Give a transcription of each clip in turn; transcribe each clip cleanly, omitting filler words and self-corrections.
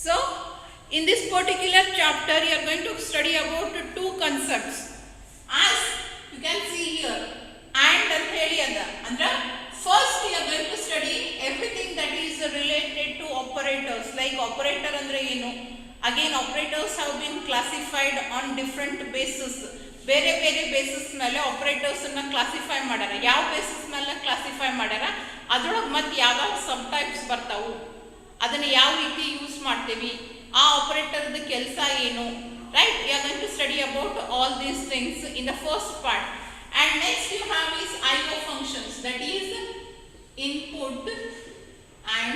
So, in this particular chapter, you are going to study about two concepts. As you can see here, and andre first you are going to study everything that is related to operators, like operator andre enu. Again, operators have been classified on different basis. ಬೇರೆ ಬೇರೆ basis ಮೇಲೆ operators ಅನ್ನ classify ಮಾಡ್ಯಾರ. ಯಾವ basis ಮೇಲೆ classify ಮಾಡ್ಯಾರ, ಅದರೊಳಗೆ ಮತ್ತೆ ಯಾವ ಸಬ್ ಟೈಪ್ಸ್ ಬರ್ತಾವು, ಅದನ್ನು ಯಾವ ರೀತಿ ಯೂಸ್ ಮಾಡ್ತೀವಿ, ಆ ಆಪರೇಟರ್ದ ಕೆಲಸ ಏನು, right? You are going to study about all these things in the first part. And next you have is IO functions, that is input and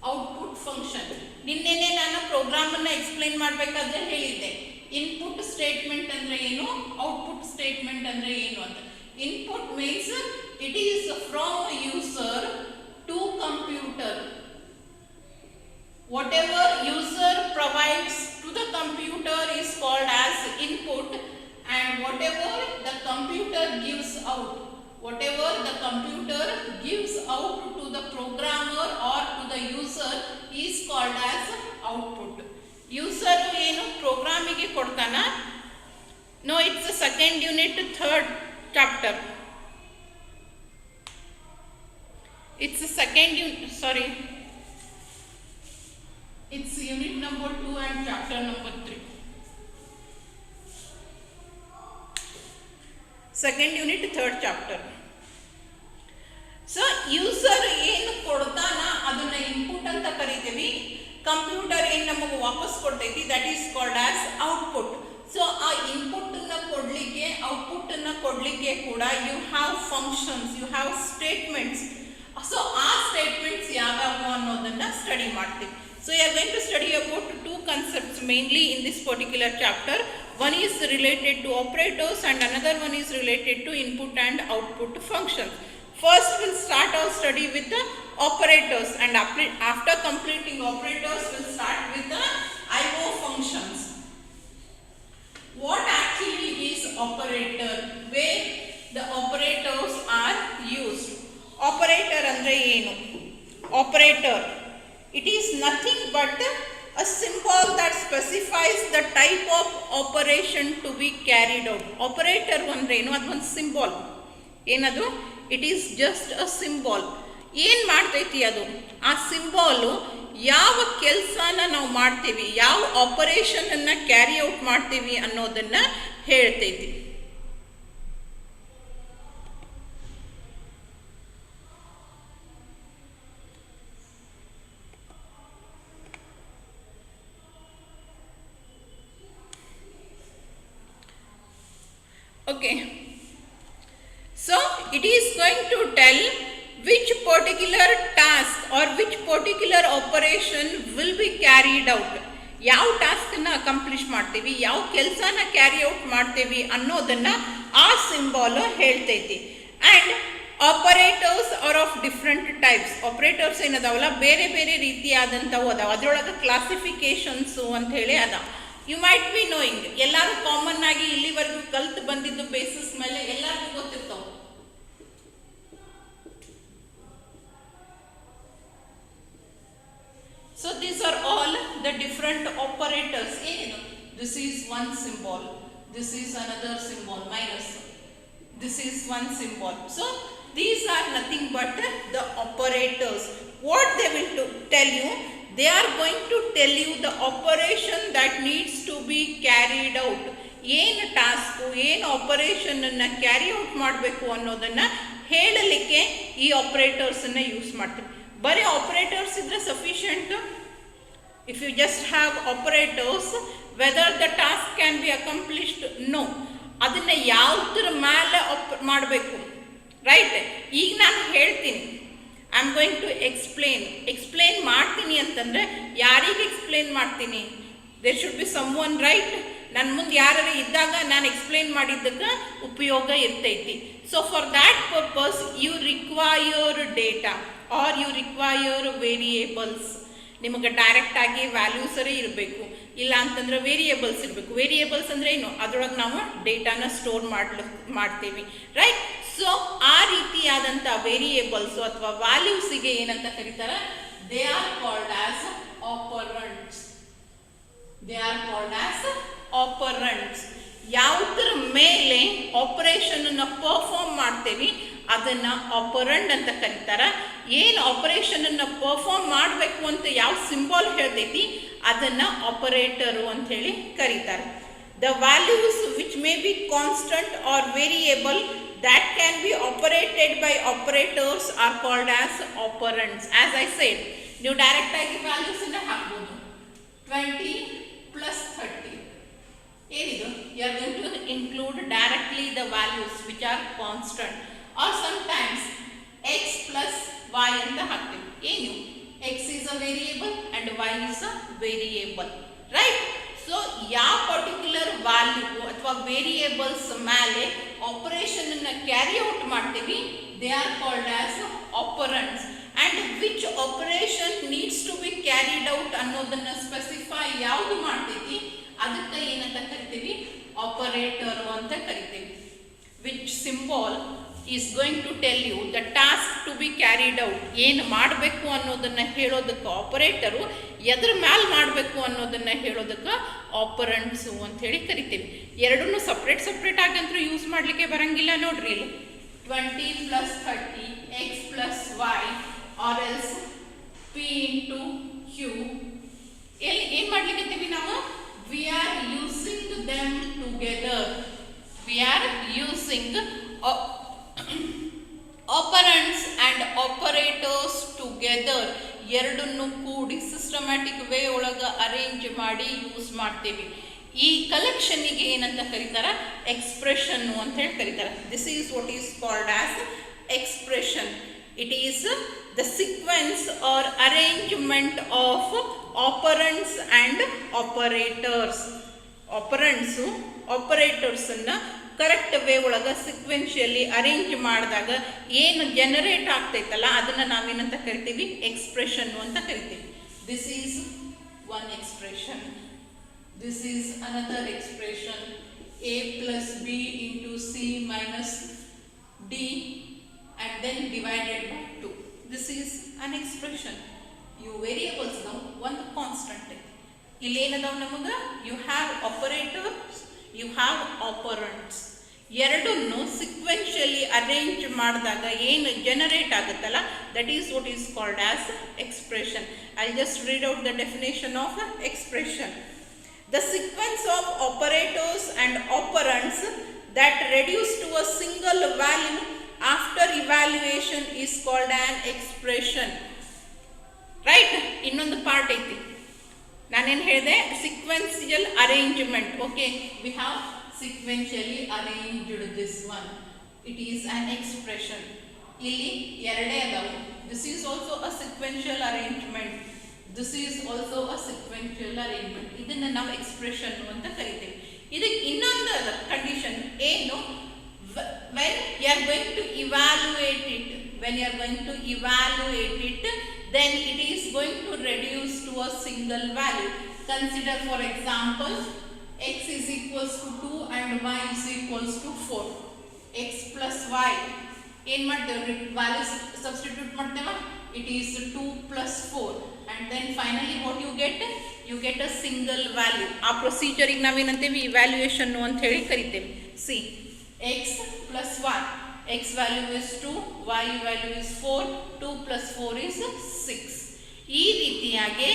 output function. ನಿನ್ನೆನೆ ನಾನು ಪ್ರೋಗ್ರಾಮ್ ಅನ್ನು ಎಕ್ಸ್ಪ್ಲೈನ್ ಮಾಡಬೇಕಾದ್ರೆ ಹೇಳಿದ್ದೆ, ಇನ್ಪುಟ್ ಸ್ಟೇಟ್ಮೆಂಟ್ ಅಂದ್ರೆ ಏನು, output statement ಅಂದ್ರೆ ಏನು ಅಂತ. Input means it is from user to computer. Whatever user provides to the computer is called as input, and whatever the computer gives out, whatever the computer gives out to the programmer or to the user is called as output. User ಏನು ಪ್ರೋಗ್ರಾಮಿಗೆ ಕೊಡ್ತಾನ? No, it's the second unit, third chapter. It's the second unit, sorry, it's unit number 2 and chapter number 3. Second unit, third chapter. So user ಏನು ಕೊಡ್ತಾನ ಅದನ್ನ input ಅಂತ ಕರಿತೀವಿ. Computer ಏನು ನಮಗೆ ವಾಪಸ್ ಕೊಡ್ತೈತಿ, that is called as output. So ಆ ಇನ್ಪುಟ್ ಅನ್ನ ಕೊಡ್ಲಿಕ್ಕೆ, ಔಟ್ಪುಟ್ ಅನ್ನ ಕೊಡ್ಲಿಕ್ಕೆ ಕೂಡ you have functions, you have statements. So ಆ ಸ್ಟೇಟ್ಮೆಂಟ್ಸ್ ಯಾವ್ಯಾವು ಅನ್ನೋದನ್ನ ಸ್ಟಡಿ ಮಾಡ್ತೀವಿ. So you are going to study about two concepts mainly in this particular chapter. One is related to operators and another one is related to input and output functions. First we'll start our study with the operators, and after completing operators we'll start with the IO functions. What actually is operator? Where the operators are used? Operator andre enu? Operator, it is nothing but a symbol that specifies the type of operation to be carried out. Operator andre enu? Adu one symbol. Enadu? It is just a symbol. ಏನು ಮಾಡ್ತೈತಿ ಅದು? ಆ symbol ಯಾವ ಕೆಲಸನ ನಾವು ಮಾಡ್ತೀವಿ, ಯಾವ operation ಅನ್ನ ಕ್ಯಾರಿ ಔಟ್ ಮಾಡ್ತೀವಿ ಅನ್ನೋದನ್ನ ಹೇಳ್ತೈತಿ. Okay, so it is going to tell which particular task or which particular operation will be carried out. ಯಾವ ಟಾಸ್ಕನ್ನು ಅಕಂಪ್ಲಿಷ್ ಮಾಡ್ತೀವಿ, ಯಾವ ಕೆಲಸನ ಕ್ಯಾರಿ ಔಟ್ ಮಾಡ್ತೀವಿ ಅನ್ನೋದನ್ನ ಆ ಸಿಂಬಾಲ್ ಹೇಳ್ತೈತಿ. And operators are of different types. Operators ಏನದಾವಲ್ಲ, ಬೇರೆ ಬೇರೆ ರೀತಿಯಾದಂಥವು ಅದಾವ. ಅದರೊಳಗೆ ಕ್ಲಾಸಿಫಿಕೇಶನ್ಸು ಅಂತ ಹೇಳಿ ಅದಾವ. ಯು ಮೈಟ್ ಬಿ ನೋಯಿಂಗ್, ಎಲ್ಲರೂ ಕಾಮನ್ ಆಗಿ ಇಲ್ಲಿವರೆಗೂ ಕಲ್ತು ಬಂದಿದ್ದು ಬೇಸಿಸ್ ಮೇಲೆ ಎಲ್ಲರಿಗೂ ಗೊತ್ತಿರ್ತಾವ. So these are all the different operators. This is one symbol, this is another symbol, minus, this is one symbol. So these are nothing but the operators. What they will tell you, they are going to tell you the operation that needs to be carried out. ಏನು task, ಏನು operation ಅನ್ನ carry out ಮಾಡಬೇಕು ಅನ್ನೋದನ್ನ ಹೇಳಲಿಕ್ಕೆ ಈ operators ಅನ್ನ use ಮಾಡ್ತೀವಿ. ಬರೀ ಆಪರೇಟರ್ಸ್ ಇದ್ರೆ sufficient? If you just have operators, whether the task can be accomplished? No. ಅದನ್ನ ಯಾವುದ್ರ ಮೇಲೆ ಮಾಡಬೇಕು, ರೈಟ್? ಈಗ ನಾನು ಹೇಳ್ತೀನಿ, I am going to explain ಮಾಡ್ತೀನಿ ಅಂತಂದರೆ ಯಾರಿಗೆ ಎಕ್ಸ್ಪ್ಲೇನ್ ಮಾಡ್ತೀನಿ? There should be someone, right? ನನ್ನ ಮುಂದೆ ಯಾರು ಇದ್ದಾಗ ನಾನು ಎಕ್ಸ್ಪ್ಲೇನ್ ಮಾಡಿದ್ದಕ್ಕೆ ಉಪಯೋಗ ಇರ್ತೈತಿ. So for that purpose you require data are you require variables. ನಿಮಗೆ ಡೈರೆಕ್ಟಾಗಿ ವ್ಯಾಲ್ಯೂಸರೇ ಇರಬೇಕು, ಇಲ್ಲ ಅಂತಂದ್ರೆ ವೇರಿಯೇಬಲ್ಸ್ ಇರಬೇಕು. ವೇರಿಯೇಬಲ್ಸ್ ಅಂದರೆ ಏನು? ಅದರೊಳಗೆ ನಾವು ಡೇಟಾನ ಸ್ಟೋರ್ ಮಾಡ್ತೀವಿ, ರೈಟ್? ಸೊ ಆ ರೀತಿಯಾದಂಥ ವೇರಿಯೇಬಲ್ಸು ಅಥವಾ ವ್ಯಾಲ್ಯೂಸಿಗೆ ಏನಂತ ಕರೀತಾರೆ? They are called as operands. They are called as operands. ಯಾವುದರ ಮೇಲೆ ಆಪರೇಷನ್ ಅನ್ನು ಪರ್ಫಾರ್ಮ್ ಮಾಡ್ತೇವೆ ಅದನ್ನ ಆಪರಂಡ್ ಅಂತ ಕರೀತಾರ. ಏನು ಆಪರೇಷನ್ ಅನ್ನು ಪರ್ಫಾರ್ಮ್ ಮಾಡಬೇಕು ಅಂತ ಯಾವ ಸಿಂಬಲ್ ಹೇಳ್ತೈತಿ ಅದನ್ನ ಆಪರೇಟರು ಅಂತ ಹೇಳಿ ಕರೀತಾರೆ. The values which may be constant or variable that can be operated by operators are called as operands. As I said, ನೀವು ಡೈರೆಕ್ಟ್ ಆಗಿ ವ್ಯಾಲ್ಯೂಸ್ ಅನ್ನು ಹಾಕಬಹುದು. 20 plus 30 ಏನಿದು, you are going to include directly the values which are constant, or sometimes x plus y ಅಂತ ಹಾಕ್ತೀವಿ. ಏನು, x is a variable and y is a variable, right? So ಯಾವ particular value ಅಥವಾ variables ಮೇಲೆ operation ಅನ್ನು carry out ಮಾಡ್ತೀವಿ they are called as operands. And which operation needs to be carried out ಅನ್ನೋದನ್ನ specify ಯಾವುದು ಮಾಡ್ತೈತಿ ಅದಕ್ಕೆ ಏನಂತ ಕರಿತೀವಿ, ಆಪರೇಟರ್ ಅಂತ ಕರಿತೀವಿ. Which symbol is going to tell you the task to be carried out. ಏನು ಮಾಡಬೇಕು ಅನ್ನೋದನ್ನು ಹೇಳೋದಕ್ಕೆ ಆಪರೇಟರು, ಎದ್ರ ಮ್ಯಾಲೆ ಮಾಡಬೇಕು ಅನ್ನೋದನ್ನು ಹೇಳೋದಕ್ಕೆ ಆಪರಂಡ್ಸು ಅಂತ ಹೇಳಿ ಕರಿತೀವಿ. ಎರಡನ್ನೂ ಸಪ್ರೇಟ್ ಆಗಂತೂ ಯೂಸ್ ಮಾಡಲಿಕ್ಕೆ ಬರಂಗಿಲ್ಲ ನೋಡ್ರಿ. ಇಲ್ಲಿ 20 plus 30 x plus y or else p into q. ಇಲ್ಲಿ ಏನು ಮಾಡ್ಲಿಕ್ಕೆ ನಾವು, we are using them together. We are using operands and operators together. ಎರಡನ್ನು ಕೂಡಿ ಸಿಸ್ಟಮ್ಯಾಟಿಕ್ ವೇ ಒಳಗೆ ಅರೇಂಜ್ ಮಾಡಿ ಯೂಸ್ ಮಾಡ್ತೀವಿ. ಈ ಕಲೆಕ್ಷನ್ನಿಗೆ ಏನಂತ ಕರೀತಾರೆ, ಎಕ್ಸ್ಪ್ರೆಷನ್ ಅಂತ ಹೇಳಿ ಕರೀತಾರೆ. This is what is called as expression. It is the sequence or arrangement of operands and operators. Operands ಆಪರೇಟರ್ಸನ್ನು ಕರೆಕ್ಟ್ ವೇ ಒಳಗೆ ಸಿಕ್ವೆನ್ಷಿಯಲಿ ಅರೇಂಜ್ ಮಾಡಿದಾಗ ಏನು ಜನರೇಟ್ ಆಗ್ತೈತಲ್ಲ ಅದನ್ನು ನಾವೇನಂತ ಕರಿತೀವಿ, ಎಕ್ಸ್ಪ್ರೆಷನ್ ಅಂತ ಕರಿತೀವಿ. This is one expression. This is another expression, a plus b into c minus d and then divided by 2. This is an expression. You variables now, one constant. ಇಲ್ಲಿ ಏನದಾವ ನಮಗೆ, you have operators, you have operands. ಎರಡನ್ನು ಸಿಕ್ವೆನ್ಷಿಯಲಿ arrange ಮಾಡಿದಾಗ ಏನು generate ಆಗುತ್ತಲ್ಲ that is what is called as expression. I just read out the definition of expression. The sequence of operators and operands that reduce to a single value after evaluation is called an expression. Right? ಇನ್ನೊಂದು part ಐತಿ, ನಾನೇನು ಹೇಳಿದೆ, sequential arrangement. Okay, we have sequentially arranged this one. It is an expression. ಇಲ್ಲಿ ಎರಡೇ ಅದಾವು. This is also a sequential arrangement. This is also a sequential arrangement. ಇದನ್ನ ನಾವು expression ಅಂತ ಕರಿತೀವಿ. ಇದಕ್ಕೆ ಇನ್ನೊಂದು ಕಂಡೀಷನ್ ಏನು, when you are going to evaluate it, then it is going to reduce to a single value. Consider for example x is equals to 2 and y is equals to 4. x plus y ಏನು ಮಾಡ್ತೇವೆ, values substitute ಮಾಡ್ತೇವೆ. It is 2 plus 4 and then finally what you get a single value. ಆ ಪ್ರೊಸೀಜರಿಗೆ ನಾವೇನಂತೇವೆ, evaluation ಅಂತ ಹೇಳಿ ಕರಿತೇವೆ. C x plus 1, x value is 2, y value is 4, 2 plus 4 is 6. ಈ ರೀತಿಯಾಗಿ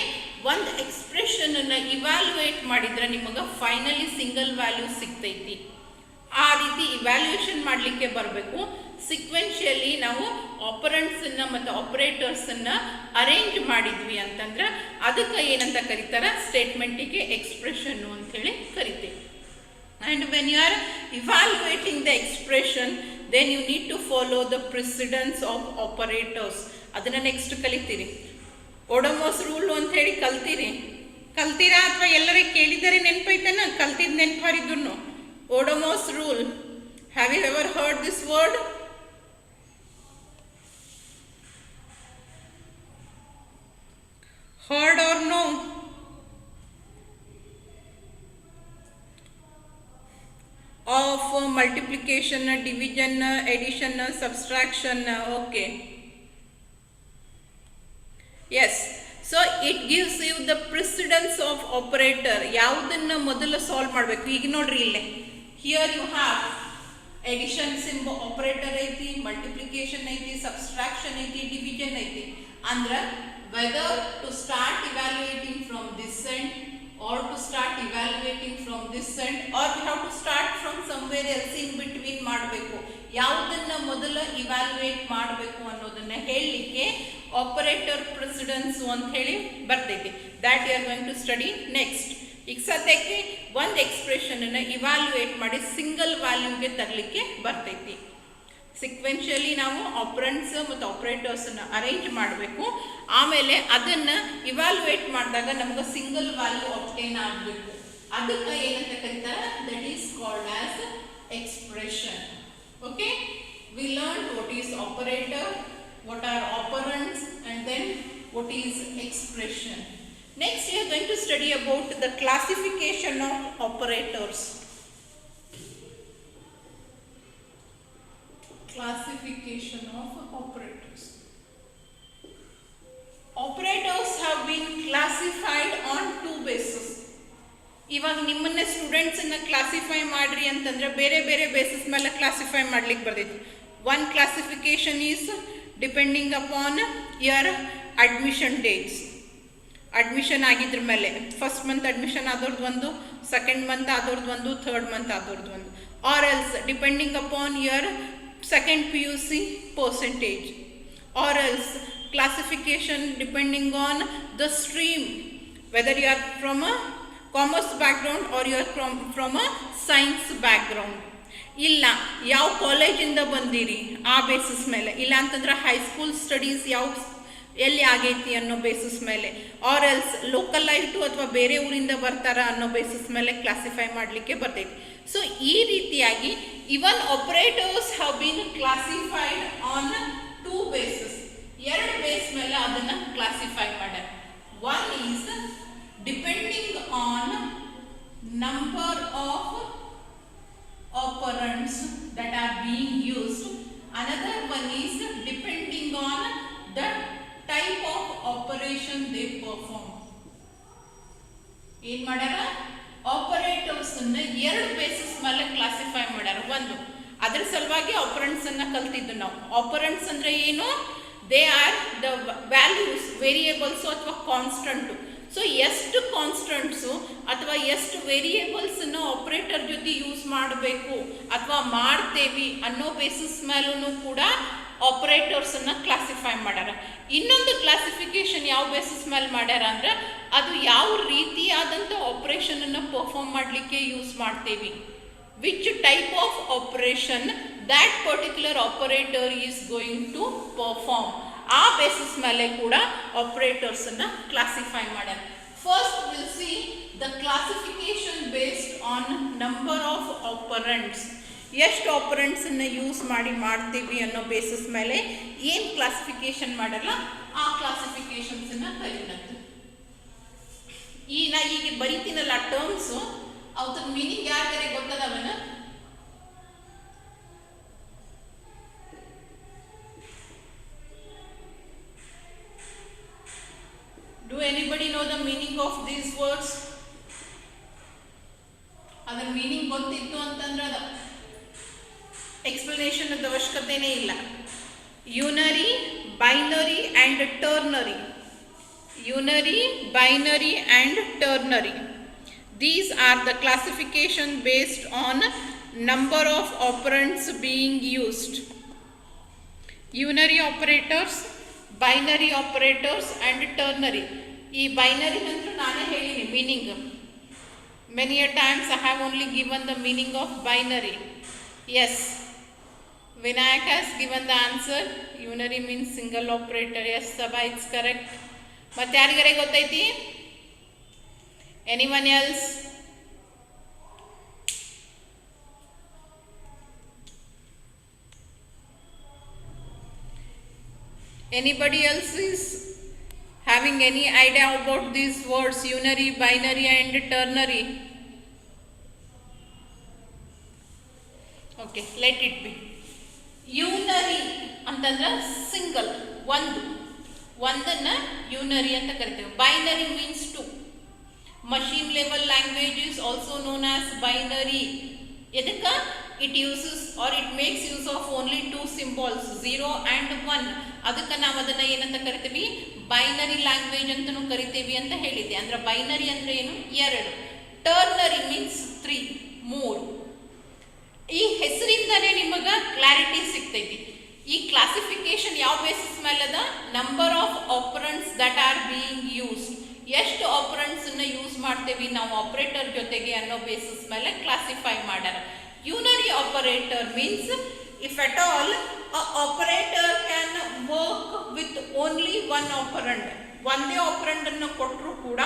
ಒಂದು ಎಕ್ಸ್ಪ್ರೆಷನ್ ಅನ್ನು ಇವ್ಯಾಲ್ಯೂಯೇಟ್ ಮಾಡಿದ್ರೆ ನಿಮಗೆ ಫೈನಲಿ ಸಿಂಗಲ್ ವ್ಯಾಲ್ಯೂ ಸಿಗ್ತೈತಿ. ಆ ರೀತಿ ಇವ್ಯಾಲ್ಯೂಯೇಷನ್ ಮಾಡಲಿಕ್ಕೆ ಬರಬೇಕು. ಸಿಕ್ವೆನ್ಷಿಯಲಿ ನಾವು ಆಪರೆಂಟ್ಸನ್ನು ಮತ್ತು ಆಪರೇಟರ್ಸನ್ನು ಅರೇಂಜ್ ಮಾಡಿದ್ವಿ ಅಂತಂದ್ರೆ ಅದಕ್ಕೆ ಏನಂತ ಕರೀತಾರೆ, ಸ್ಟೇಟ್ಮೆಂಟಿಗೆ ಎಕ್ಸ್ಪ್ರೆಷನ್ನು ಅಂಥೇಳಿ ಕರಿತೀವಿ. And when you are evaluating the expression then you need to follow the precedence of operators. ಅದನ್ನು ನೆಕ್ಸ್ಟ್ ಕಲಿತೀರಿ. ಓಡೋಮೋಸ್ ರೂಲ್ ಅಂಥೇಳಿ ಕಲ್ತೀರಾ ಅಥವಾ ಎಲ್ಲರಿಗೆ ಕೇಳಿದರೆ ನೆನಪೈತನ, ಕಲ್ತಿದ್ದು ನೆನಪಾರಿದ್ರು. BODMAS rule, have you ever heard this word? Heard or no? Of multiplication, division, addition, subtraction. Okay. Yes. So it gives you the precedence of operator. ಯಾವುದನ್ನ ಮೊದಲು ಸಾಲ್ವ್ ಮಾಡಬೇಕು. ಈಗ ನೋಡ್ರಿ ಇಲ್ಲೇ here you have addition symbol operator ಐತಿ, multiplication ಐತಿ, subtraction ಐತಿ, division ಐತಿ. ಅಂದ್ರೆ whether to start evaluating from this end or to start evaluating from this end or we have to start from somewhere else in between ಮಾಡಬೇಕು. ಯಾವುದನ್ನ ಮೊದಲು evaluate ಮಾಡಬೇಕು ಅನ್ನೋದನ್ನ ಹೇಳಲಿಕ್ಕೆ ಆಪರೇಟರ್ ಪ್ರೆಸಿಡೆನ್ಸ್ ಅಂತ ಹೇಳಿ ಬರ್ತೈತಿ. That you are going to study next. ಈಗ ಸದ್ಯಕ್ಕೆ ಒಂದು ಎಕ್ಸ್ಪ್ರೆಷನ್ ಅನ್ನು ಇವ್ಯಾಲ್ಯೂಯೇಟ್ ಮಾಡಿ ಸಿಂಗಲ್ ವ್ಯಾಲ್ಯೂಗೆ ತರಲಿಕ್ಕೆ ಬರ್ತೈತಿ. ಸಿಕ್ವೆನ್ಷಿಯಲಿ ನಾವು ಆಪರೆಂಟ್ಸ್ ಮತ್ತು ಆಪರೇಟರ್ಸನ್ನು ಅರೇಂಜ್ ಮಾಡಬೇಕು. ಆಮೇಲೆ ಅದನ್ನು ಇವ್ಯಾಲ್ಯೂಯೇಟ್ ಮಾಡಿದಾಗ ನಮಗೆ ಸಿಂಗಲ್ ವ್ಯಾಲ್ಯೂ ಆಬ್ಟೈನ್ ಆಗಬೇಕು. ಅದಕ್ಕೆ ಏನಂತ ಕರೀತಾರೆ, that is called as expression. Okay, we learn what is operator, what are operands and then what is expression. Next we are going to study about the classification of operators. Classification of operators. Operators have been classified on two bases. ಇವಾಗ ನಿಮ್ಮನ್ನ students ಅನ್ನ classify ಮಾಡ್ರಿ ಅಂತಂದ್ರೆ ಬೇರೆ ಬೇರೆ basis ಮೇಲೆ classify ಮಾಡ್ಲಿಕ್ಕೆ ಬರ್ತೈತಿ. One classification is depending upon your admission dates. Admission ಆಗಿದ್ರ ಮೇಲೆ ಫಸ್ಟ್ ಮಂತ್ ಅಡ್ಮಿಷನ್ ಆದವ್ರದ್ದು ಒಂದು, ಸೆಕೆಂಡ್ ಮಂತ್ ಆದವ್ರದ್ದು ಒಂದು, ಥರ್ಡ್ ಮಂತ್ ಆದವ್ರದ್ದು ಒಂದು. Or else depending upon your second PUC percentage, or else classification depending on the stream, whether you are from a commerce background or you are from a science background. ಇಲ್ಲ ಯಾವ ಕಾಲೇಜಿಂದ ಬಂದಿರಿ ಆ basis ಮೇಲೆ, ಇಲ್ಲ ಅಂತಂದ್ರೆ ಹೈಸ್ಕೂಲ್ ಸ್ಟಡೀಸ್ ಯಾವ ಎಲ್ಲಿ ಆಗೈತಿ ಅನ್ನೋ ಬೇಸಿಸ್ ಮೇಲೆ, ಆರ್ ಎಲ್ಸ್ ಲೋಕಲ್ ಲೈಟು ಅಥವಾ ಬೇರೆ ಊರಿಂದ ಬರ್ತಾರ ಅನ್ನೋ ಬೇಸಿಸ್ ಮೇಲೆ ಕ್ಲಾಸಿಫೈ ಮಾಡಲಿಕ್ಕೆ ಬರ್ತೈತಿ. ಸೊ ಈ ರೀತಿಯಾಗಿ even operators have been classified on two basis. ಎರಡು ಬೇಸ್ ಮೇಲೆ ಅದನ್ನ ಕ್ಲಾಸಿಫೈ ಮಾಡ್ಯಾರ. One is depending on number of operands that are being used. Another one is depending on the type of operation they perform. ಏನ್ ಮಾಡ್ಯಾರ, operators ಅನ್ನ ಎರಡು basis ಮೇಲೆ classify ಮಾಡ್ಯಾರ. ಒಂದು ಅದರ ಸಲುವಾಗಿ ಆಪರೆಂಟ್ಸ್ ಅನ್ನ ಕಲ್ತಿದ್ದು ನಾವು. ಆಪರೆಂಟ್ಸ್ ಅಂದ್ರೆ ಏನು, ದೇ ಆರ್ ದ ವ್ಯಾಲ್ಯೂಸ್, ವೇರಿಯೇಬಲ್ಸು ಅಥವಾ ಕಾನ್ಸ್ಟಂಟು. ಸೊ ಎಷ್ಟು ಕಾನ್ಸ್ಟಂಟ್ಸು ಅಥವಾ ಎಷ್ಟು ವೇರಿಯೇಬಲ್ಸನ್ನು ಆಪರೇಟರ್ ಜೊತೆ ಯೂಸ್ ಮಾಡಬೇಕು ಅಥವಾ ಮಾಡ್ತೇವಿ ಅನ್ನೋ ಬೇಸಿಸ್ ಮೇಲೂ ಕೂಡ ಆಪರೇಟರ್ಸನ್ನು ಕ್ಲಾಸಿಫೈ ಮಾಡ್ಯಾರ. ಇನ್ನೊಂದು ಕ್ಲಾಸಿಫಿಕೇಶನ್ ಯಾವ ಬೇಸಿಸ್ ಮೇಲೆ ಮಾಡ್ಯಾರ ಅಂದ್ರೆ ಅದು ಯಾವ ರೀತಿಯಾದಂಥ ಆಪರೇಷನನ್ನು ಪರ್ಫಾರ್ಮ್ ಮಾಡಲಿಕ್ಕೆ ಯೂಸ್ ಮಾಡ್ತೇವಿ, which type of operation that particular operator is going to perform. ಆ ಬೇಸಿಸ್ ಮೇಲೆ ಕೂಡ ಆಪರೇಟರ್ಸನ್ನು ಕ್ಲಾಸಿಫೈ ಮಾಡ್ಯಾರ. First will see the classification based on number of operands. ಎಷ್ಟು ಆಪರೆಂಟ್ಸನ್ನು ಯೂಸ್ ಮಾಡ್ತೀವಿ ಅನ್ನೋ ಬೇಸಿಸ್ ಮೇಲೆ ಏನು ಕ್ಲಾಸಿಫಿಕೇಶನ್ ಮಾಡಲ್ಲ ಆ ಕ್ಲಾಸಿಫಿಕೇಶನ್ಸನ್ನು ಕಲಿನಂತ. ನಾ ಈಗ ಬರೀತೀನಲ್ಲ ಟರ್ಮ್ಸು, ಅವ್ರ ಮೀನಿಂಗ್ ಯಾರ್ಯಾರಿಗೆ ಗೊತ್ತದವನ? Do anybody know the meaning of these words? ಅದರ ಮೀನಿಂಗ್ ಗೊತ್ತಿತ್ತು ಅಂತಂದ್ರೆ ಅದು ಎಕ್ಸ್ಪ್ಲನೇಷನ್ ಅದ ಅವಶ್ಯಕತೆನೇ ಇಲ್ಲ. Unary, binary and ternary. Unary, binary and ternary. These are the classification based on number of operands being used. Unary operators, binary operators and ternary. ಈ binary ನಂತರ ನಾನೇ ಹೇಳಿನಿ meaning. Many a times I have only given the meaning of binary. Yes, Vinayak has given the answer. Unary means single operator. Yes, Sabha, it's correct. ಮತ್ತೆ ಯಾರಿಗಾರೆ ಗೊತ್ತೈತಿ? Anyone else? Anybody else is having any idea about these words, unary, binary and ternary? Okay, let it be. Unary ಅಂತಂದ್ರೆ single, ಒಂದು. ಒಂದನ್ನ unary ಅಂತ ಕರಿತೇವೆ. Binary means 2. Machine level language is also known as binary. ಎದಕ್ಕೆ? It uses or it makes use of only 2 symbols 0 and 1. ಅದಕ್ಕೆ ನಾವು ಅದನ್ನ ಏನಂತ ಕರಿತೀವಿ? ಬೈನರಿ ಲ್ಯಾಂಗ್ವೇಜ್ ಅಂತಲೂ ಕರಿತೀವಿ ಅಂತ ಹೇಳಿದ್ದೆ. ಅಂದ್ರೆ ಬೈನರಿ ಅಂದ್ರೆ ಏನು? 2. Ternary means 3, 3. ಈ ಹೆಸರಿಂದನೇ ನಿಮಗೆ ಕ್ಲಾರಿಟಿ ಸಿಗ್ತೈತಿ. ಈ ಕ್ಲಾಸಿಫಿಕೇಶನ್ ಯಾವ ಬೇಸಿಸ್ ಮೇಲೆ ಅದ? Number of operands that are being used. ಎಷ್ಟು ಆಪರೆಂಟ್ಸ್ ಅನ್ನ ಯೂಸ್ ಮಾಡ್ತೇವಿ ನಾವು ಆಪರೇಟರ್ ಜೊತೆಗೆ ಅನ್ನೋ ಬೇಸಿಸ್ ಮೇಲೆ ಕ್ಲಾಸಿಫೈ ಮಾಡ್ಯಾರ. Unary operator means if at all operator can work with only 1 operand. ಒಂದೇ ಆಪರೆಂಟ್ ಅನ್ನು ಕೊಟ್ಟರು ಕೂಡ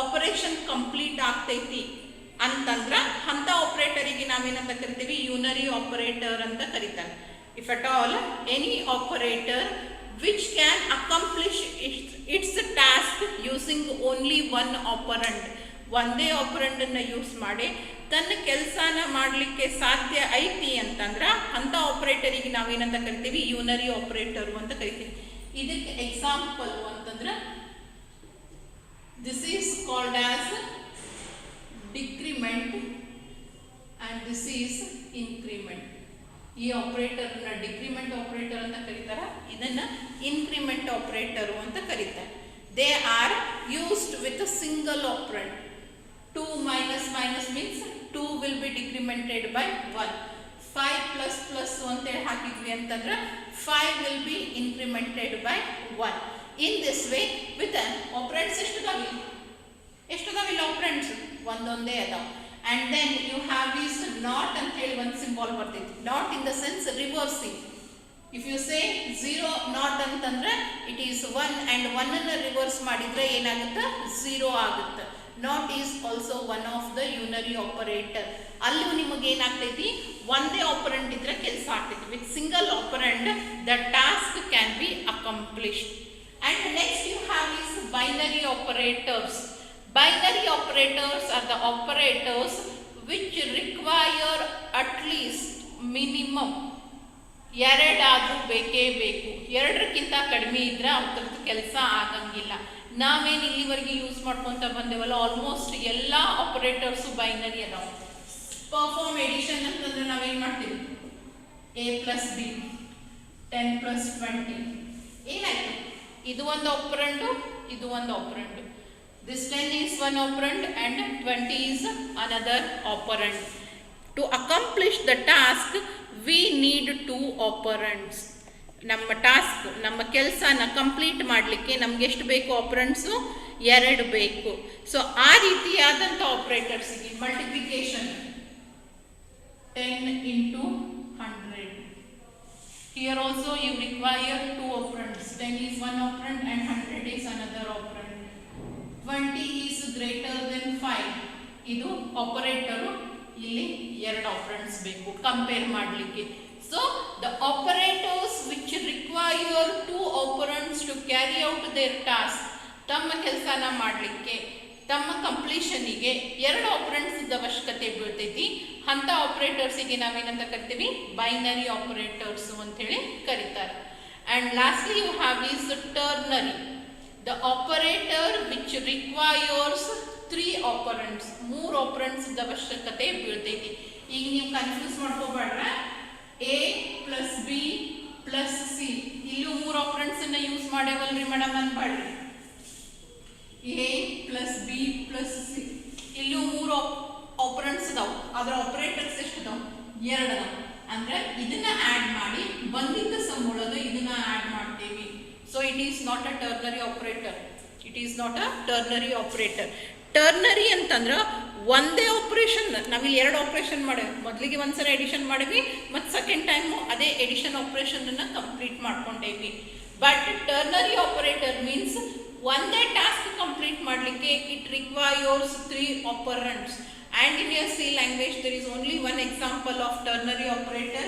ಆಪರೇಷನ್ ಕಂಪ್ಲೀಟ್ ಆಗ್ತೈತಿ ಅಂತಂದ್ರ ಅಂತ ಆಪರೇಟರಿಗೆ ನಾವೇನಂತ ಕರಿತೀವಿ? ಯೂನರಿ ಆಪರೇಟರ್ ಅಂತ ಕರೀತಾರೆ. If at all any operator which can accomplish its task using only 1 operand. ಒಂದೇ ಆಪರೆಂಡ್ ಅನ್ನ ಯೂಸ್ ಮಾಡಿ ತನ್ನ ಕೆಲಸನ ಮಾಡಲಿಕ್ಕೆ ಸಾಧ್ಯ ಐತಿ ಅಂತಂದ್ರ ಅಂತ ಆಪರೇಟರಿಗೆ ನಾವೇನಂತ ಕರಿತೀವಿ? ಯೂನರಿ ಆಪರೇಟರ್ ಅಂತ ಕರಿತೀವಿ. ಇದಕ್ಕೆ ಎಕ್ಸಾಂಪಲ್ ಅಂತಂದ್ರ this is called as decrement and this is increment. ಈ ಆಪರೇಟರ್ ನ ಡಿಕ್ರಿಮೆಂಟ್ ಆಪರೇಟರ್ ಅಂತ ಕರೀತಾರ, ಇದನ್ನ ಇನ್ಕ್ರಿಮೆಂಟ್ ಆಪರೇಟರ್ ಅಂತ ಕರೀತಾರೆ. They are used with a single operant. 2 minus minus means 2 will be decremented by 1. 5 plus plus ಅಂತ ಹೇಳಿ ಹಾಕಿದ್ವಿ ಅಂತಂದ್ರೆ 5 will be incremented by 1. In this way with an operands ಎಷ್ಟದಾವಿಲ್ಲ ಆಪರೆಂಟ್ಸ್? ಒಂದೊಂದೇ ಅದಾವ. And then you have this not ಅಂತ ಹೇಳಿ ಒಂದು ಸಿಂಬಾಲ್ ಬರ್ತೈತಿ. Not in the sense reversing. If you say 0 not ಅಂತಂದ್ರೆ ಇಟ್ ಈಸ್ 1 and 1 ಅನ್ನು ರಿವರ್ಸ್ ಮಾಡಿದ್ರೆ ಏನಾಗುತ್ತೆ? 0 ಆಗುತ್ತೆ. Not is also one of the unary operator. ಅಲ್ಲೂ ನಿಮಗೆ ಏನಾಗ್ತೈತಿ? ಒಂದೇ ಆಪರೆಂಟ್ ಇದ್ರೆ ಕೆಲಸ ಆಗ್ತೈತಿ. With single operand the task can be accomplished. And next you have this binary operators. Binary operators are the operators which require at least minimum 2 ಆದ್ರೂ ಬೇಕೇ ಬೇಕು. 2ಕ್ಕಿಂತ ಕಡಿಮೆ ಇದ್ರೆ ಅವ್ರದ್ದು ಕೆಲಸ ಆಗಂಗಿಲ್ಲ. ನಾವೇನು ಇಲ್ಲಿವರೆಗೆ ಯೂಸ್ ಮಾಡ್ಕೊಂತ ಬಂದೇವಲ್ಲ ಆಲ್ಮೋಸ್ಟ್ ಎಲ್ಲ ಆಪರೇಟರ್ಸು ಬೈನರಿ ಅದಾವ. ಪರ್ಫಾರ್ಮ್ ಎಡಿಷನ್ ಅಂತಂದ್ರೆ ನಾವೇನು ಮಾಡ್ತೀವಿ? A plus B 10 plus 20. ಏನಾಯ್ತು? ಇದು ಒಂದು ಆಪರೆಂಡು, ಇದು ಒಂದು ಆಪರೆಂಡು. This 10 is one operand and 20 is another operand. To accomplish the task, we need 2 operands. ನಮ್ಮ ಟಾಸ್ಕ್, ನಮ್ಮ ಕೆಲಸನ ಕಂಪ್ಲೀಟ್ ಮಾಡಲಿಕ್ಕೆ ನಮ್ಗೆ ಎಷ್ಟು ಬೇಕು? ಆಪರೆಂಡ್ಸು 2 ಬೇಕು. ಸೊ ಆ ರೀತಿಯಾದಂಥ ಆಪರೇಟರ್ಸಿಗೆ multiplication 10 into 100. Here also you require 2 operands. 10 is one operand and 100 is another operand. 20 is greater than 5. ಇದು ಆಪರೇಟರು, ಇಲ್ಲಿ 2 ಆಪರೆಂಟ್ಸ್ ಬೇಕು ಕಂಪೇರ್ ಮಾಡಲಿಕ್ಕೆ. So the operators which require 2 operands to carry out their task. ತಮ್ಮ ಕೆಲಸನ ಮಾಡಲಿಕ್ಕೆ, ತಮ್ಮ ಕಂಪ್ಲೀಷನಿಗೆ 2 operands ಅವಶ್ಯಕತೆ ಬೀಳ್ತೈತಿ. ಅಂತ ಆಪರೇಟರ್ಸಿಗೆ ನಾವೇನಂತ ಕರಿತೀವಿ? ಬೈನರಿ ಆಪರೇಟರ್ಸ್ ಅಂತೇಳಿ ಕರೀತಾರೆ. And lastly you have is ternary. The operator which requires 3 operands. 3 operands ಅವಶ್ಯಕತೆ ಬೀಳ್ತೈತಿ. ಈಗ ನೀವು ಕನ್ಫ್ಯೂಸ್ ಮಾಡ್ಕೋಬೇಡ್ರ. A plus B plus C ಇಲ್ಲೂ 3 ಆಪರೆಂಡ್ಸ್ ಅನ್ನ ಯೂಸ್ ಮಾಡೇವಲ್ರಿ ಮೇಡಮ್ ಅನ್ಬೇಡ್ರಿ. A plus B plus C ಇಲ್ಲೂ 3 ಆಪರೆಂಡ್ಸ್ ಅದಾವ. ಅದರ ಆಪರೇಟರ್ಸ್ ಎಷ್ಟು ಅದಾವ? 2 ಅದಾವ. ಅಂದ್ರೆ ಇದನ್ನ ಆಡ್ ಮಾಡಿ ಬಂದಿದ್ದ ಸಮ್ ಒಳಗೆ ಇದನ್ನ ಆಡ್ ಮಾಡ್ತೇವಿ. So it is not a ternary operator. It is not a ternary operator. Ternary ಅಂತಂದ್ರೆ ಒಂದೇ ಆಪರೇಷನ್. ನಾವಿಲ್ಲಿ 2 ಆಪರೇಷನ್ ಮಾಡೇವಿ. ಮೊದಲಿಗೆ ಒಂದ್ಸಲ ಎಡಿಷನ್ ಮಾಡೇವಿ, ಮತ್ತು ಸೆಕೆಂಡ್ ಟೈಮು ಅದೇ ಎಡಿಷನ್ ಆಪರೇಷನ್ ಅನ್ನ ಕಂಪ್ಲೀಟ್ ಮಾಡ್ಕೊಂಡೇವಿ. ಬಟ್ ಟರ್ನರಿ ಆಪರೇಟರ್ ಮೀನ್ಸ್ ಒಂದೇ ಟಾಸ್ಕ್ ಕಂಪ್ಲೀಟ್ ಮಾಡಲಿಕ್ಕೆ it requires 3 operands. And in your C language there is only one example of ternary operator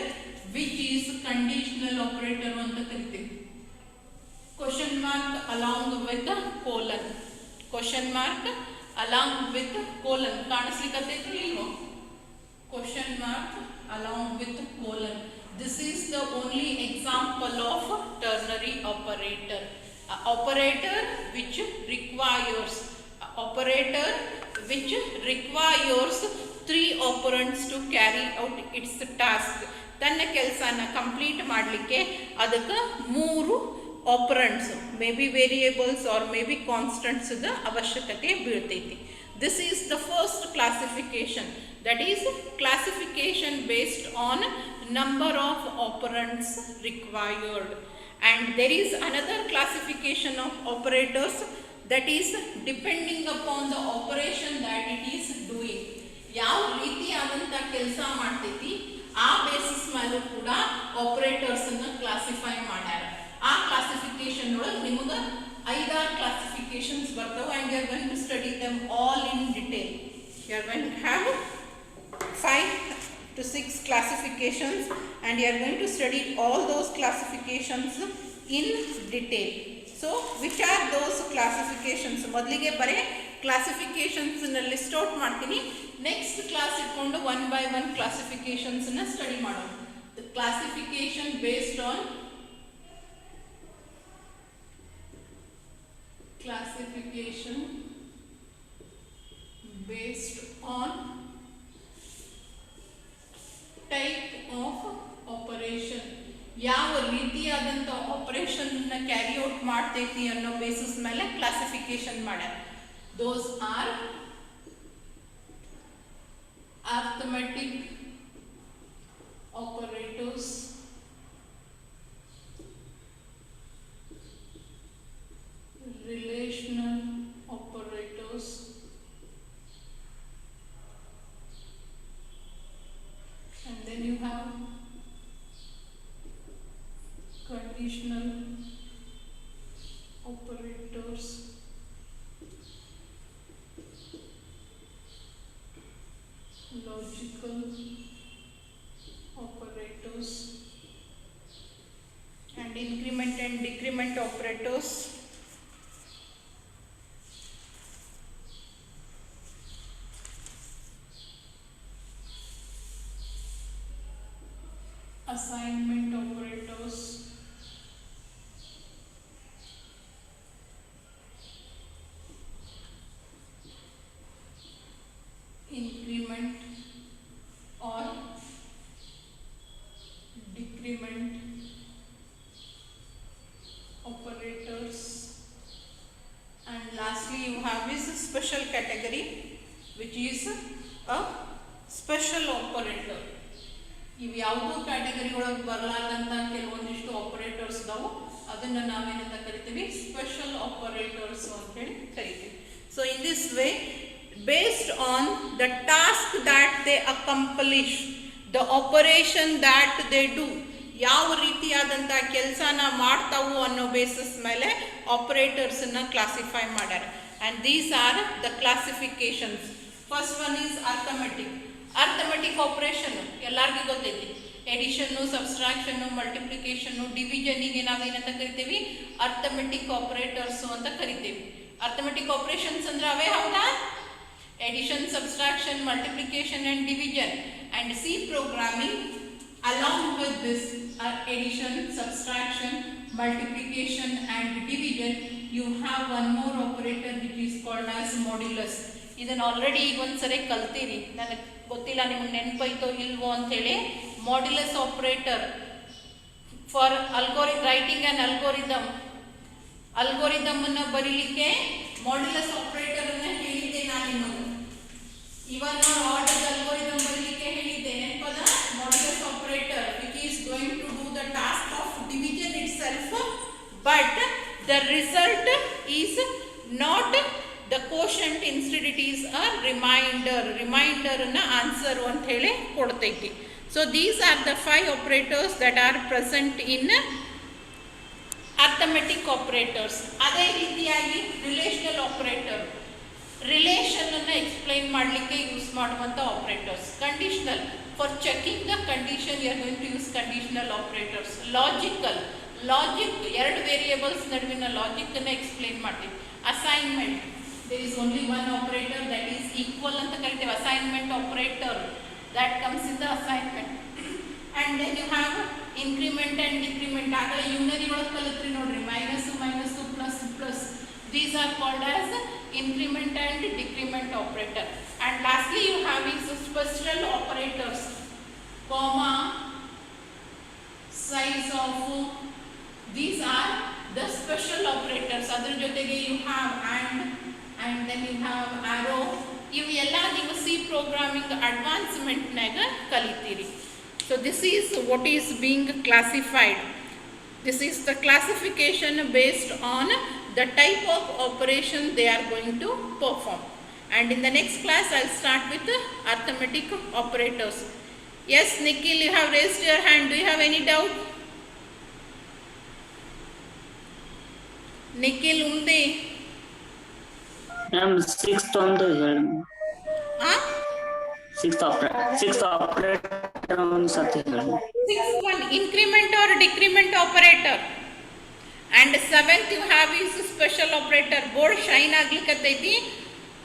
which is conditional operator ಅಂತ ಕರಿತೀವಿ. Question mark along with colon. Question mark along with colon. ಕಾಣಿಸ್ಲಿಕ್ಕತ್ತೈತ್ರಿ ಇಲ್ವೋ? Question mark along with colon. This is the only example of ternary operator. operator which requires operator which requires 3 operands to carry out its task. ತನ್ನ ಕೆಲಸನ complete ಮಾಡಲಿಕ್ಕೆ ಅದಕ್ಕೆ 3 operands, may be variables or may be ಕಾನ್ಸ್ಟೆಂಟ್ಸ್ದ ಅವಶ್ಯಕತೆ ಬೀಳ್ತೈತಿ. This is the first classification, that is classification based on number of operands required. And there is another classification of operators, that is depending upon the operation that it is doing. ಯಾವ ರೀತಿಯಾದಂಥ ಕೆಲಸ ಮಾಡ್ತೈತಿ ಆ basis ಮೇಲೂ ಕೂಡ operators ಅನ್ನು classify ಮಾಡ್ಯಾರ. ಆ ಕ್ಲಾಸಿಫಿಕೇಶನ್ ಒಳಗೆ ನಿಮಗೆ 5-6 classifications ಬರ್ತವೆ, and you are going to study them all in detail. You are going to have 5 to 6 classifications, and you are going to study all those classifications in detail. So which are those classifications? ಮೊದಲಿಗೆ ಬರೀ classifications ನ list out ಮಾಡ್ತೀನಿ. Next class ಇಟ್ಕೊಂಡು 1 by 1 classifications ನ study ಮಾಡೋಣ. The classification based on type of operation. ಯಾವ ರೀತಿಯಾದಂಥ operation ನ ಕ್ಯಾರಿ ಔಟ್ ಮಾಡ್ತೈತಿ ಅನ್ನೋ ಬೇಸಿಸ್ ಮೇಲೆ ಕ್ಲಾಸಿಫಿಕೇಶನ್ ಮಾಡ್ಯಾರ. Those are arithmetic operators, relational operators, and then you have conditional operators, logical operators, and increment and decrement operators. Assignment operators, increment or decrement operators, and lastly you have this special category which is a special operator. ಇವು ಯಾವುದೋ category ಒಳಗೆ ಬರಲಾರ್ದಂಥ ಕೆಲವೊಂದಿಷ್ಟು operators ಇದಾವೆ, ಅದನ್ನು ನಾವೇನಂತ ಕರಿತೀವಿ, special operators ಅಂತೇಳಿ ಕರಿತೀವಿ. So in this way, based on the task that they accomplish, the operation that they do, ಯಾವ ರೀತಿಯಾದಂಥ ಕೆಲಸನ ಮಾಡ್ತಾವು ಅನ್ನೋ ಬೇಸಿಸ್ ಮೇಲೆ ಆಪರೇಟರ್ಸನ್ನು ಕ್ಲಾಸಿಫೈ ಮಾಡ್ಯಾರ. And these are the classifications. First one is arithmetic. Arithmetic operation ಎಲ್ಲರಿಗೂ ಗೊತ್ತೈತಿ. ಎಡಿಷನ್ನು, ಸಬ್ಸ್ಟ್ರಾಕ್ಷನ್ನು, ಮಲ್ಟಿಪ್ಲಿಕೇಶನ್ನು, ಡಿವಿಷನ್ನಿಗೆ ನಾವೇನಂತ ಕರಿತೀವಿ, ಅರ್ಥಮೆಟಿಕ್ ಆಪರೇಟರ್ಸು ಅಂತ ಕರಿತೀವಿ. ಅರ್ಥಮೆಟಿಕ್ ಆಪರೇಷನ್ಸ್ ಅಂದ್ರೆ ಅವೇ ಹೌದಾ? Addition, subtraction, multiplication and division. And C programming along with this are addition, subtraction, multiplication and division. You have one more operator which is called as modulus. ಇದನ್ನು already ಈಗ ಒಂದ್ಸರಿ ಕಲ್ತೀರಿ, ನನಗೆ ಗೊತ್ತಿಲ್ಲ ನಿಮ್ಗೆ ನೆನಪೈತೋ ಇಲ್ವೋ ಅಂಥೇಳಿ. Modulus operator for writing an ಅಲ್ಗೋರಿದಮನ್ನು ಬರೀಲಿಕ್ಕೆ ಮಾಡ್ಯುಲಸ್ ಆಪರೇಟರ್ ಅನ್ನ ಹೇಳಿದ್ದೆ ನಾನು ನಿಮಗೆ. ಇವನ್ ಆರ್ಡರ್ ಅಲ್ಗೋರಿದಮ್ ಬರೀಲಿಕ್ಕೆ ಹೇಳಿದ್ದೆ, ನೆನಪದ? Modulus operator which is going to do the task of division itself, but the result is not the quotient, instead it is a reminder na answer ಅಂತ ಹೇಳಿ ಕೊಡ್ತೈತಿ. So these are the 5 operators that are present in arithmetic operators. ಅದೇ ರೀತಿಯಾಗಿ relational operator, relation ಅನ್ನು explain ಮಾಡಲಿಕ್ಕೆ use ಮಾಡುವಂಥ operators. Conditional, for checking the condition you are going to use conditional operators. Logic ಎರಡು variables ನಡುವಿನ logic ಅನ್ನು explain ಮಾಡ್ತೀವಿ. Assignment, there is only one operator that is equal anta kariteve, assignment operator that comes in the assignment. And then you have increment and decrement. agala unary ಒಳಗೆ ಕಲಿತ್ರಿ ನೋಡ್ರಿ, minus plus. These are called as increment and decrement operator. And lastly you have is special operators, comma, size of. These are the special operators. Adar jotege you have and then you have arrow. ಇವು ಎಲ್ಲ ನೀವು C programming ಅಡ್ವಾನ್ಸ್ಮೆಂಟ್ನಾಗ ಕಲಿತೀರಿ. So this is what is being classified. This is the classification based on the type of operation they are going to perform. And in the next class I'll start with the arithmetic operators. Yes, Nikhil, you have raised your hand. Do you have any doubt? Nikhil undi. Ma'am, sixth on the sixth operator on Satya. Sixth one, increment or decrement operator. And seventh you have is special operator. Board shine ಆಗ್ಲಿಕತ್ತೈತಿ,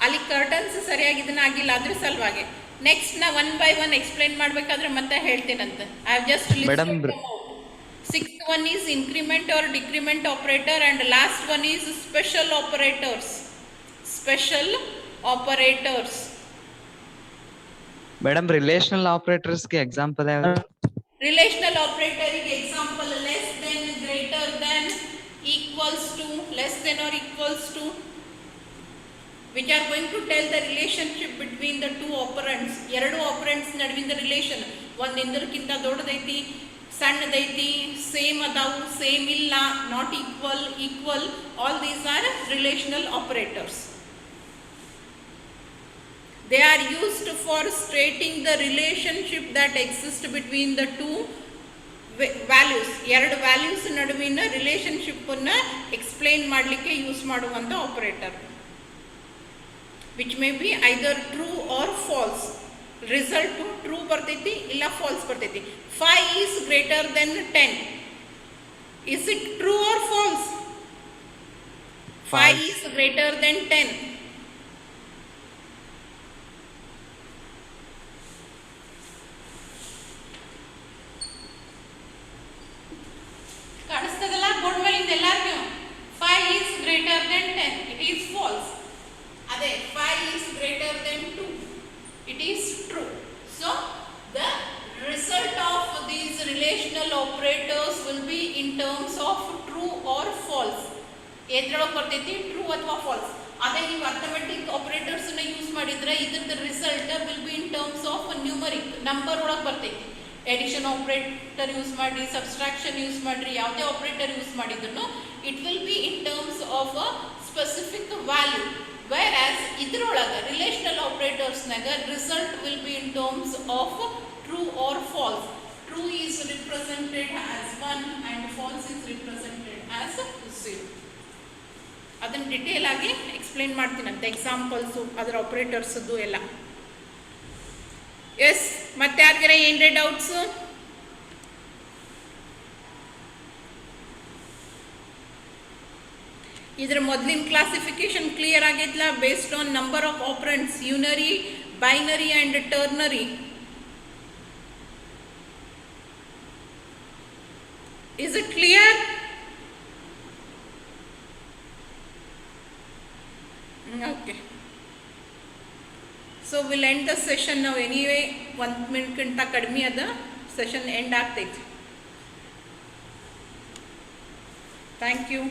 ಅಲ್ಲಿ curtains ಸರಿಯಾಗಿ ಇದನ್ನ ಆಗಿಲ್ಲ, ಅದ್ರ ಸಲುವಾಗಿ. Next ನಾ one by one explain ಮಾಡಬೇಕಾದ್ರೆ ಮತ್ತೆ ಹೇಳ್ತೇನಂತ. I have just listed them out. Sixth one is increment or decrement operator and last one is special operators. Special operators. Madam, relational operators के example है. Relational operator ಗೆ example less than, greater than, equals to, less than or equals to, which are going to tell the relationship between the two operands. ಎರಡು operands ನಡುವಿನ relation, ಒಂದು ಇಂದರಕ್ಕಿಂತ ದೊಡ್ಡದೈತಿ, ಸಣ್ಣದೈತಿ, same ಅದಾವು, same ಇಲ್ಲ, not equal, equal, all these are relational operators. They are used for stating the relationship that exists between the two values. ಎರಡು values ನಡುವಿನ relationship ಅನ್ನ explain ಮಾಡಲಿಕ್ಕೆ use ಮಾಡುವಂತ operator, which may be either true or false. Result true ಬರ್ತೈತಿ ಇಲ್ಲ falls ಬರ್ತೈತಿ. 5 is greater than 10. Is it true or false? 5 is greater than 10. ಕಾಣಿಸ್ತದಲ್ಲ board ಮೇಲಿಂದ ಎಲ್ಲರಿಗೂ? 5 is greater than 10. It is false. ಅದೇ 5 is greater than 2. It is true. So the result of these relational operators will be in terms of true or false. ಎದ್ರೊಳಗೆ ಬರ್ತೈತಿ true ಅಥವಾ falls. ಅದೇ ನೀವು arithmetic operators ನ use ಮಾಡಿದ್ರೆ ಇದ್ರದ್ದು result will be in terms of numeric, number ಒಳಗೆ ಬರ್ತೈತಿ. Edition operator use ಮಾಡಿ, ಸಬ್ಸ್ಟ್ರಾಕ್ಷನ್ ಯೂಸ್ ಮಾಡ್ರಿ, ಯಾವುದೇ ಆಪರೇಟರ್ ಯೂಸ್ ಮಾಡಿದ್ರು it will be in terms of a specific value. Whereas idrolaga relational operators naga result will be in terms of true or false. True is represented as 1 and false is represented as 0. ಅದನ್ನ detail ಆಗಿ explain ಮಾಡ್ತೀನಂತ, examples ಅದರ ಆಪರೇಟರ್ಸ್ದು ಎಲ್ಲ. S, ಮತ್ತೆ ಯಾರಿಗಾರ ಏನ್ರೇ doubts? ಇದರ ಮೊದಲಿನ classification clear ಆಗಿದ್ಲ, based on number of operands, unary, binary and ternary. Is it clear? Okay, so will end the session. ನಾವು ಎನಿವೇ 1 ಮಿನಿಟ್ಗಿಂತ ಕಡಿಮೆ ಅದ ಸೆಷನ್ ಎಂಡ್ ಆಗ್ತೈತಿ. Thank you.